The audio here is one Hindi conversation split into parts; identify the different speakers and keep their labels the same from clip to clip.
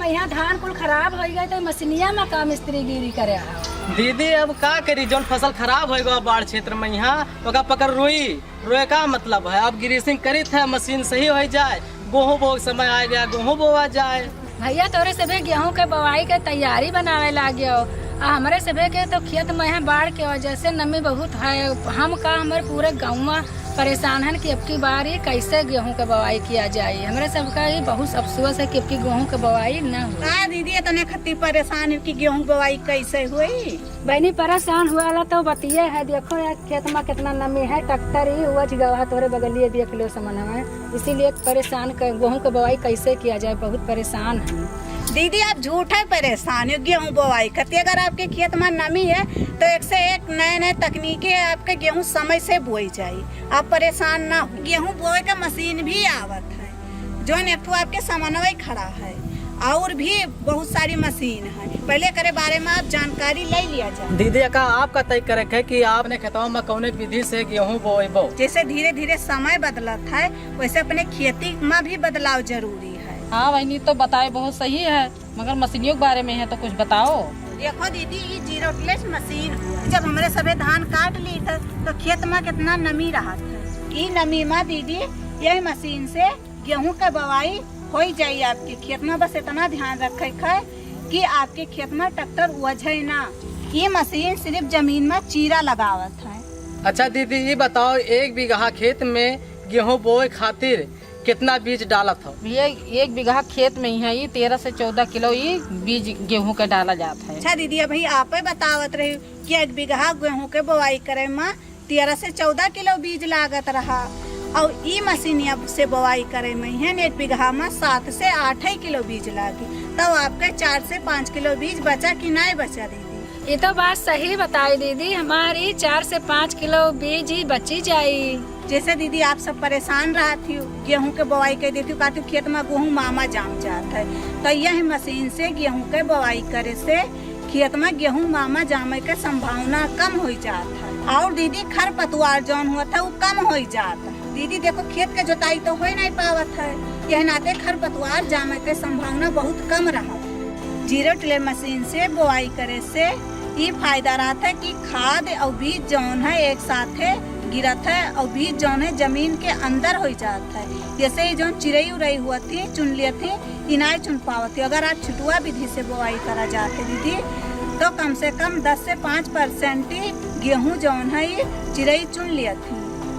Speaker 1: यहाँ धान कुल खराब हो गए तो मशीनिया में का मिस्त्री गिरी करे।
Speaker 2: दीदी अब का करी, जौन फसल खराब होगा बाढ़ क्षेत्र में यहाँ ओका पकड़ रोए का मतलब है। अब ग्रीसिंग करी थे मशीन सही हो जाए, गेहूँ बो समय आ गया, गेहूँ बोआ जाए।
Speaker 1: भैया तोरे सभी गेहूं के बोआई के तैयारी बनावे लागे हो। हमारे सभी के तो खेत में है बाढ़ के वजह से नमी बहुत है। हम का हमारे पूरे गाँव में परेशान है कि अब की बार ये कैसे गेहूं के बोआई किया जाए। हमारे सबका ये बहुत अफसोस है कि अब की गेहूं के बोआई न हो।
Speaker 3: दीदी इतने खत्ती परेशान है कि गेहूं बोआई कैसे हुई।
Speaker 1: बहनी परेशान हुआ तो बतिये है। देखो यार खेत में कितना नमी है, ट्रैक्टर ही उज गवा तोरे बगलिए देख लो समन में। इसीलिए परेशान गेहूं के बोआई कैसे किया जाए, बहुत परेशान है।
Speaker 3: दीदी आप झूठ है परेशान है गेहूं बोआई करती। अगर आपके खेत में नमी है तो एक से एक नए नए तकनीकी है, आपके गेहूं समय से बोई जाए। आप परेशान ना हो। गेहूं बोए का मशीन भी आवत है जो नेठू आपके समन्वय खड़ा है, और भी बहुत सारी मशीन है। पहले करे बारे में आप जानकारी ले लिया जाए।
Speaker 2: दीदी का आपका तय करे है कि आपने खेतों में कौन विधि से गेहूँ बोएबो।
Speaker 3: जैसे धीरे धीरे समय बदलत है वैसे अपने खेती में भी बदलाव जरूरी है।
Speaker 4: हाँ बहनी तो बताए बहुत सही है, मगर मशीनियों के बारे में है तो कुछ बताओ।
Speaker 3: देखो दीदी ये जीरो टिलेज मशीन जब हमारे सभी धान काट ली थे तो खेत में कितना नमी रहा था। ये नमी में दीदी यही मशीन से गेहूं का बोआई हो जाये आपके खेत में। बस इतना ध्यान रखे कि आपके खेत में ट्रैक्टर उलझे ना। ये मशीन सिर्फ जमीन में चीरा लगावत है।
Speaker 2: अच्छा दीदी ये बताओ, 1 बीघा खेत में गेहूँ बोए खातिर कितना बीज डालत हो?
Speaker 4: भैया 1 बीघा खेत में ही है, ये 13 से 14 किलो ये बीज गेहूं का डाला जाता है।
Speaker 3: अच्छा दीदी अभी आप ही बतावत रही कि 1 बीघा गेहूं के बोआई करे में 13 से 14 किलो बीज लागत रहा, और ई मशीन से बोआई करे में है 1 बीघा में 7 से 8 किलो बीज लागी। तब आपके 4 से 5 किलो बीज बचा कि नहीं बचा दीदी?
Speaker 1: ये तो बात सही बताई दीदी, हमारी 4 से 5 किलो बीज ही बची जाये।
Speaker 3: जैसे दीदी आप सब परेशान रहा थी गेहूं के बोआई कर देती कहती खेत में गेहूं मामा जाम जाता है, तो यह मशीन से गेहूं के बोआई करे से खेत में गेहूं मामा जामे के संभावना कम हो जाता है। और दीदी खरपतवार जौन हुआ था वो कम हो जाता है। दीदी देखो खेत के जोताई तो हो नहीं पावत है, यह नाते खरपतवार जामे के संभावना बहुत कम रहा। जीरो टिलर मशीन से बोआई करे से ये फायदा रहता है कि खाद और बीज जौन है एक साथ गिरत है, और बीज जौन है जमीन के अंदर हो जाता है। जैसे ही जो चिड़ई उड़ई हुआ थी चुन लिए थे इनाय चुन पावत थी। अगर आप छिटुआ विधि से बोआई करा जाते दीदी तो कम से कम 10 से 5% गेहूँ जौन है ये चिड़ई चुन लिए थी,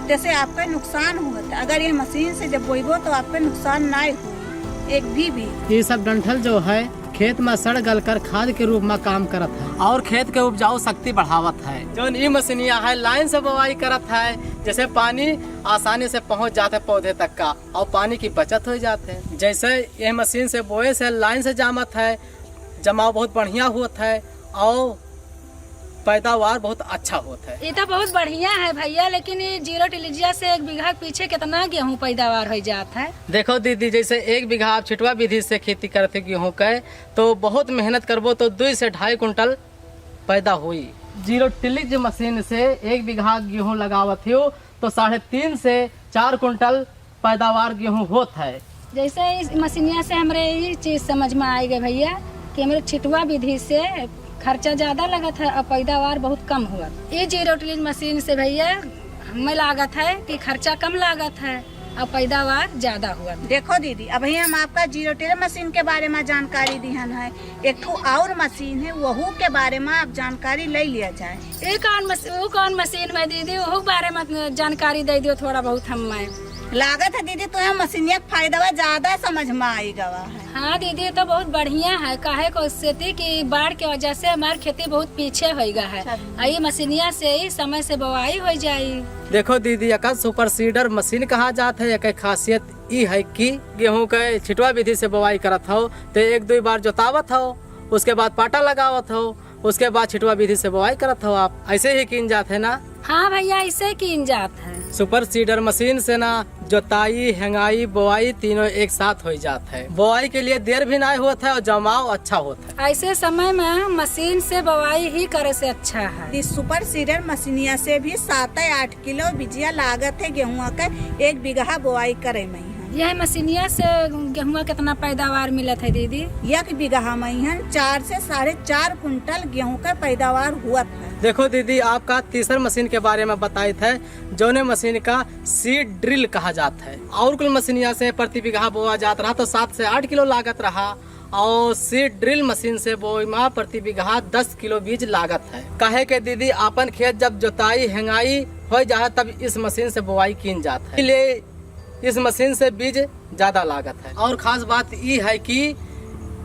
Speaker 3: जैसे आपका नुकसान हुआ था। अगर ये मशीन से जब बोईबो तो आपका नुकसान नहीं हुई एक भी।
Speaker 2: ये सब डंठल जो है खेत में सड़ गल कर खाद के रूप में काम करत है और खेत के उपजाऊ शक्ति बढ़ावत है। जो ई मशीनिया है लाइन से बोआई करत है, जैसे पानी आसानी से पहुंच जाते है पौधे तक का, और पानी की बचत हो जाते है। जैसे ये मशीन से बोए से लाइन से जामत है, जमाव बहुत बढ़िया होता है और पैदावार बहुत अच्छा होता है।
Speaker 1: ये तो बहुत बढ़िया है भैया, लेकिन ये जीरो टिलिजिया से 1 बीघा पीछे कितना गेहूं पैदावार हो जाता है?
Speaker 2: देखो दीदी जैसे 1 बीघा आप छिटवा विधि से खेती करते गेहूँ के तो बहुत मेहनत करबो तो 2 से 2.5 कुंटल पैदा हुई। जीरो टिलिज मशीन से 1 बीघा गेहूँ लगावत हो तो 3.5 से 4 कुंटल पैदावार गेहूँ होता है।
Speaker 1: जैसे इस मशीनिया से हमारे ये चीज समझ में आई गई भैया कि हमारे छिटवा विधि से खर्चा ज्यादा लगत है और पैदावार बहुत कम हुआ। ये जीरो टिलिज मशीन से भैया हमें लागत है कि खर्चा कम लागत है और पैदावार ज्यादा हुआ।
Speaker 3: देखो दीदी अभी हम आपका जीरो टिलर मशीन के बारे में जानकारी दिहन है, एक और मशीन है वहू के बारे में आप जानकारी ले लिया जाए।
Speaker 1: वो कौन मशीन में दीदी वहू बारे में जानकारी दे दियो थोड़ा बहुत हमें।
Speaker 3: लागत है दीदी तो मशीनिया फायदा ज्यादा समझ में आई गवा है।
Speaker 1: हाँ दीदी तो बहुत बढ़िया है, काहे को स्थिति की बाढ़ के वजह से हमारी खेती बहुत पीछे हो गया है। ये मशीनिया से ही समय से बोआई हो जाये।
Speaker 2: देखो दीदी एक सुपर सीडर मशीन कहा जाता है। एक खासियत ये है कि गेहूं के छिटवा विधि से बोआई करत हो तो 1-2 बार जोतावत हो, उसके बाद पाटा लगावत हो, उसके बाद छिटवा विधि से बोआई करत हो। आप ऐसे ही कीन जाते है ना?
Speaker 1: हाँ भैया ऐसे कीन जात है।
Speaker 2: सुपर सीडर मशीन से ना जोताई हेंगाई बोआई तीनों एक साथ हो जाता है। बोआई के लिए देर भी नहीं होता है और जमाव अच्छा होता है।
Speaker 1: ऐसे समय में मशीन से बोआई ही करे से अच्छा है।
Speaker 3: इस सुपर सीडर मशीनिया से भी 7-8 किलो बिजिया लागत है गेहूँ का 1 बीघा बोआई करे में है।
Speaker 1: यह मशीनिया से गेहुआ कितना पैदावार मिलत है दीदी?
Speaker 3: 1 बीघा में 4 से 4.5 कुंटल गेहूं का पैदावार हुआ था।
Speaker 2: देखो दीदी, आपका तीसर मशीन के बारे में बताई थे, जोने मशीन का सीड ड्रिल कहा जाता है। और कुल मशीनिया से प्रति बीघा बोआ जाता रहा तो 7 से 8 किलो लागत रहा, और सीड ड्रिल मशीन से बोईमा प्रति बीघा 10 किलो बीज लागत है। कहे के दीदी, अपन खेत जब जोताई हेंगाई हो जाए तब इस मशीन से बोआई की जाता है, इसलिए इस मशीन से बीज ज्यादा लागत है। और खास बात ये है कि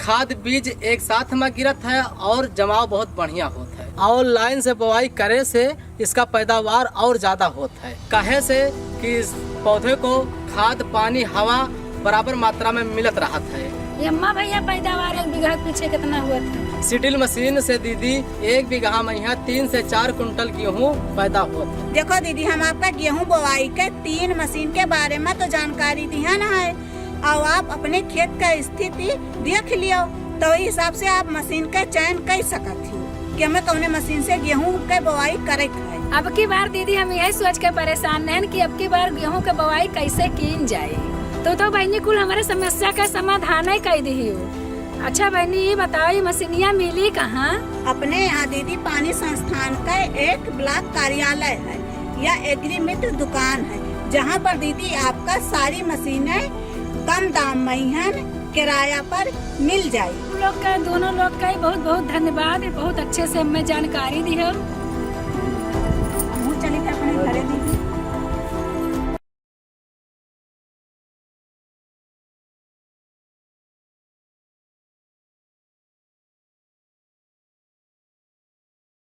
Speaker 2: खाद बीज एक साथ में गिरत है और जमाव बहुत बढ़िया होता है, और लाइन से बोआई करे से इसका पैदावार और ज्यादा होता है। कहे से कि इस पौधे को खाद पानी हवा बराबर मात्रा में मिलत रहता है।
Speaker 1: अम्मा भैया पैदावार 1 बीघा के पीछे कितना हुआ था?
Speaker 2: सीडिल मशीन से दीदी 1 बीघा में यहाँ 3 से 4 कुंटल गेहूँ पैदा होता है।
Speaker 3: देखो दीदी, हम आपका गेहूं बोआई के 3 मशीन के बारे में तो जानकारी दिया ना है, और आप अपने खेत का स्थिति देख लियो तो इस हिसाब से आप मशीन का चयन कर सकत हो कि हमें कौने मशीन से गेहूं के बोआई करे है।
Speaker 1: अब की बार दीदी हम यही सोच के परेशान हैं कि अब की बार गेहूं के बोआई कैसे की जाए। तो बहनी कुल हमारे समस्या का समाधान ही कर दी हो। अच्छा बहनी, ये बताओ ये मशीनिया मिली कहाँ?
Speaker 3: अपने यहाँ दीदी पानी संस्थान का एक ब्लॉक कार्यालय है या एग्री मित्र दुकान है, जहाँ पर दीदी आपका सारी मशीनें कम दाम में किराया पर मिल जाए।
Speaker 1: दोनों लोग का बहुत बहुत धन्यवाद, बहुत अच्छे से हमें जानकारी दी है।